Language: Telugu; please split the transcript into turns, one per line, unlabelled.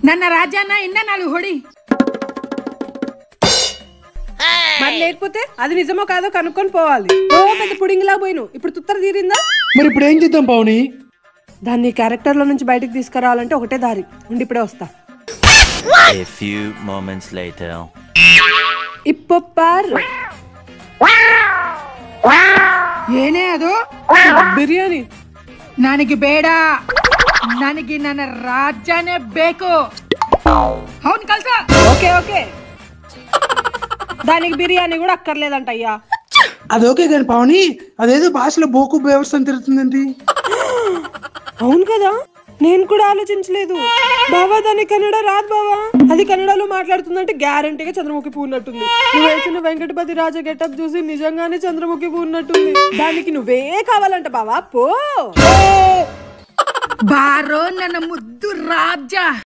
ನನ್ನ ರಾಜನ ಇನ್ನ ನಾలుగు ಹೊಡಿ
మరి లేకపోతే అది నిజమో కాదో కనుక్కొని పోవాలి. ఓ పెద్ద పుడింగిలా పోయిను. ఇప్పుడు తుత్తర తీరిందా?
మరి ఇప్పుడు ఏం చేద్దాం పావని?
దాన్ని క్యారెక్టర్ లో నుంచి బయటికి తీసుకురావాలంటే ఒకటే దారి. ఉండి ఇప్పుడే వస్తా.
A few moments later.
ఇప్పొప్పార్
ಏನೇ ಅದು?
బిర్యానీ.
ನನಗೆ ಬೇಡ, ನನಗೆ ನನ್ನ ರಾಜನೇ ಬೇಕು. అవును కల్స.
ఓకే ఓకే, దానికి బిర్యానీ కూడా అక్కర్లేదంట అయ్యా.
అది ఓకే కానీ పావని, అదేదో భాషలో బోకు వ్యవస్థ తిరుగుతుందండి.
అవును కదా, నేను కూడా ఆలోచించలేదు. బావా దాని కన్నడ రాదు బావా. అది కన్నడలో మాట్లాడుతుందంటే గ్యారంటీగా చంద్రముఖి పువ్వు ఉన్నట్టుంది. నువ్వు వేసిన వెంకటపతి రాజా గెటప్ చూసి నిజంగానే చంద్రముఖి పువ్వు ఉన్నట్టుంది. దానికి నువ్వే కావాలంట బావా, పో.
ಬಾರೋ ನನ್ನ ಮುದ್ದು ರಾಜ.